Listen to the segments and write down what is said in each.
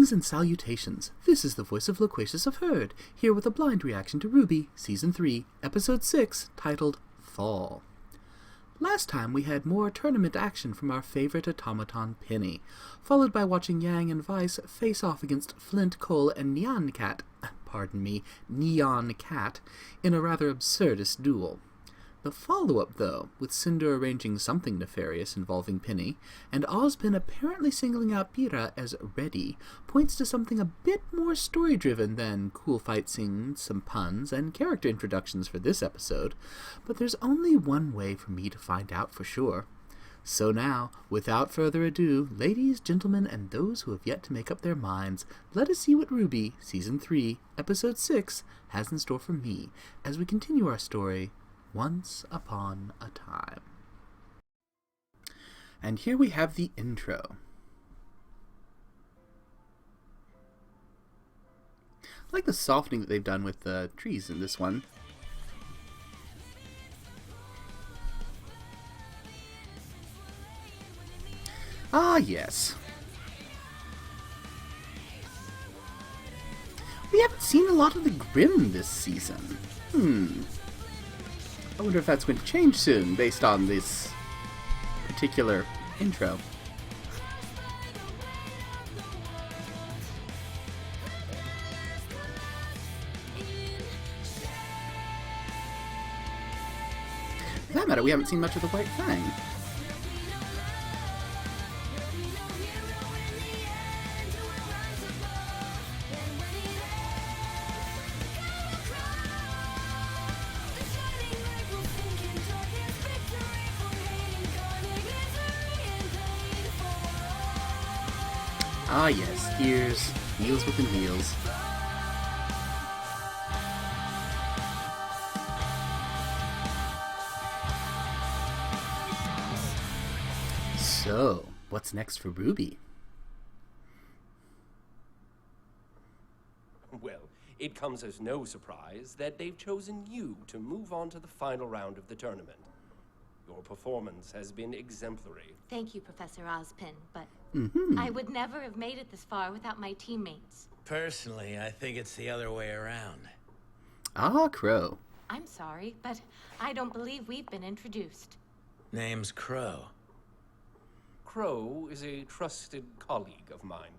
Greetings and salutations. This is the voice of Loquacious of Heard, here with a blind reaction to RWBY, Season 3, Episode 6, titled Fall. Last time we had more tournament action from our favorite automaton Penny, followed by watching Yang and Vice face off against Flint, Cole, and Neon Cat in a rather absurdist duel. The follow-up, though, with Cinder arranging something nefarious involving Penny, and Ozpin apparently singling out Pyrrha as ready, points to something a bit more story-driven than cool fight scenes, some puns, and character introductions for this episode, but there's only one way for me to find out for sure. So now, without further ado, ladies, gentlemen, and those who have yet to make up their minds, let us see what RWBY, Season 3, Episode 6, has in store for me, as we continue our story, Once Upon a Time. And here we have the intro. I like the softening that they've done with the trees in this one. Ah, yes. We haven't seen a lot of the Grimm this season. I wonder if that's going to change soon, based on this particular intro. For that matter, we haven't seen much of the White Fang. Ah yes, ears, heels within heels. So, what's next for RWBY? Well, it comes as no surprise that they've chosen you to move on to the final round of the tournament. Your performance has been exemplary. Thank you, Professor Ozpin, but I would never have made it this far without my teammates. Personally, I think it's the other way around. Ah, Crow. I'm sorry, but I don't believe we've been introduced. Name's Crow. Crow is a trusted colleague of mine.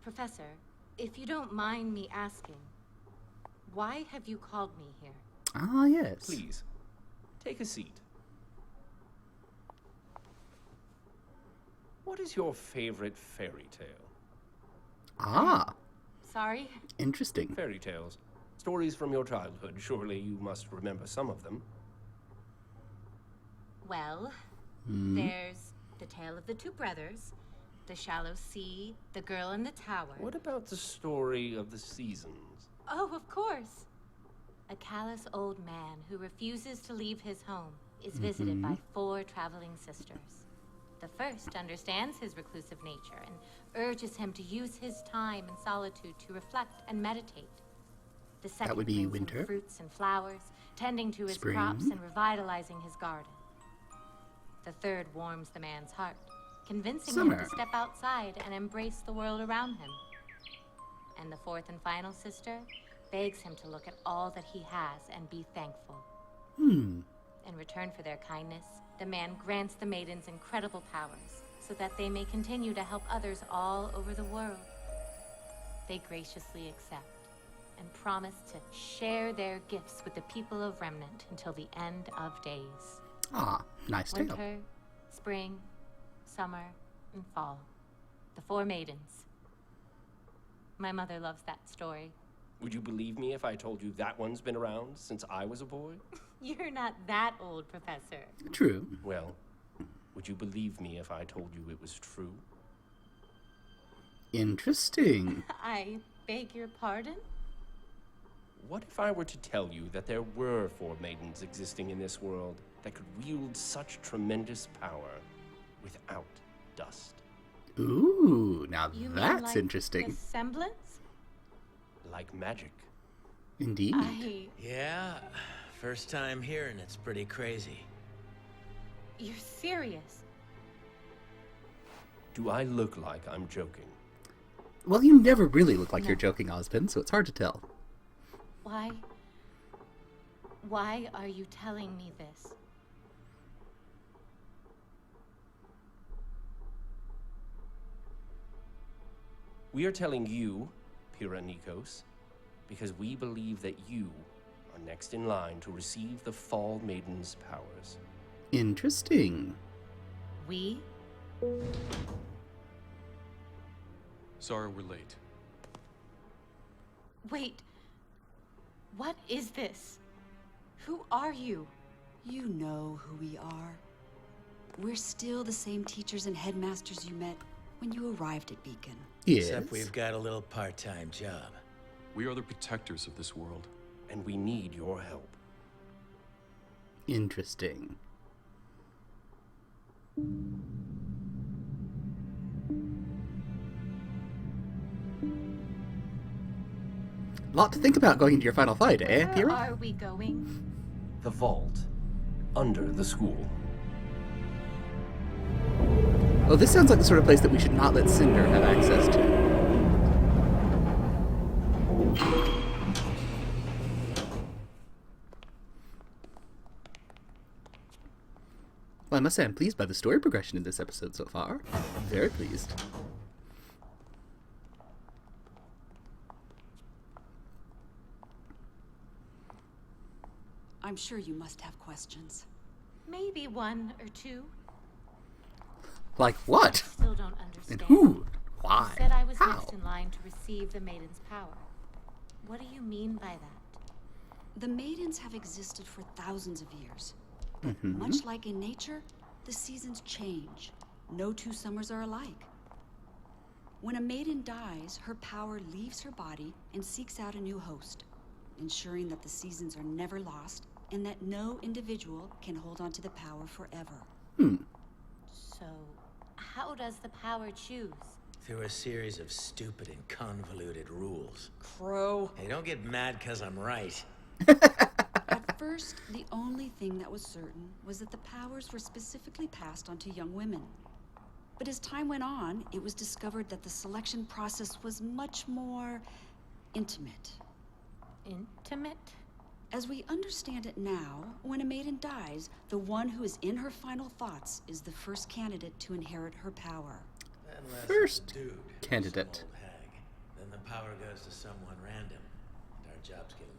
Professor, if you don't mind me asking, why have you called me here? Ah, yes. Please, take a seat. What is your favorite fairy tale? Ah. Sorry? Interesting. Fairy tales. Stories from your childhood. Surely you must remember some of them. Well, there's The Tale of the Two Brothers, The Shallow Sea, The Girl in the Tower. What about the story of the seasons? Oh, of course. A callous old man who refuses to leave his home is visited by 4 traveling sisters. The first understands his reclusive nature and urges him to use his time in solitude to reflect and meditate. The second would be brings him winter. fruits and flowers, tending to his Spring. crops and revitalizing his garden. The third warms the man's heart, convincing him Summer. to step outside and embrace the world around him. And the fourth and final sister begs him to look at all that he has and be thankful. In return for their kindness, the man grants the maidens incredible powers so that they may continue to help others all over the world. They graciously accept and promise to share their gifts with the people of Remnant until the end of days. Ah, nice tale. Winter, spring, summer, and fall. The 4 maidens. My mother loves that story. Would you believe me if I told you that one's been around since I was a boy? You're not that old, Professor. True. Well, would you believe me if I told you it was true? Interesting. I beg your pardon? What if I were to tell you that there were 4 maidens existing in this world that could wield such tremendous power without dust? Ooh, now You mean that's like interesting. the semblance? Like magic. Indeed. Yeah, first time hearing it's pretty crazy. You're serious? Do I look like I'm joking? Well, you never really look like you're joking, Ozpin, so it's hard to tell. Why are you telling me this? We are telling you, Pyrrha Nikos, because we believe that you are next in line to receive the Fall Maiden's powers. Interesting. We? Sorry we're late. Wait. What is this? Who are you? You know who we are. We're still the same teachers and headmasters you met when you arrived at Beacon. Yes. Except we've got a little part-time job. We are the protectors of this world. And we need your help. Interesting. Lot to think about going into your final fight, eh, Where Pyrrha? are we going? The vault, under the school. Oh, this sounds like the sort of place that we should not let Cinder have access to. Well, I must say I'm pleased by the story progression in this episode so far. Very pleased. I'm sure you must have questions. Maybe one or two. Like what? Still don't understand. And who? Why? You said I was How? next in line to receive the Maiden's power. What do you mean by that? The Maidens have existed for thousands of years. Mm-hmm. Much like in nature, the seasons change. No two summers are alike. When a maiden dies, her power leaves her body and seeks out a new host, ensuring that the seasons are never lost and that no individual can hold on to the power forever. So, how does the power choose? Through a series of stupid and convoluted rules. Crow. Hey, don't get mad because I'm right. At first, the only thing that was certain was that the powers were specifically passed on to young women. But as time went on, it was discovered that the selection process was much more intimate. Intimate? As we understand it now, when a maiden dies, the one who is in her final thoughts is the first candidate to inherit her power. Unless First it's a dude, candidate. some old hag. Then the power goes to someone random, and our job's getting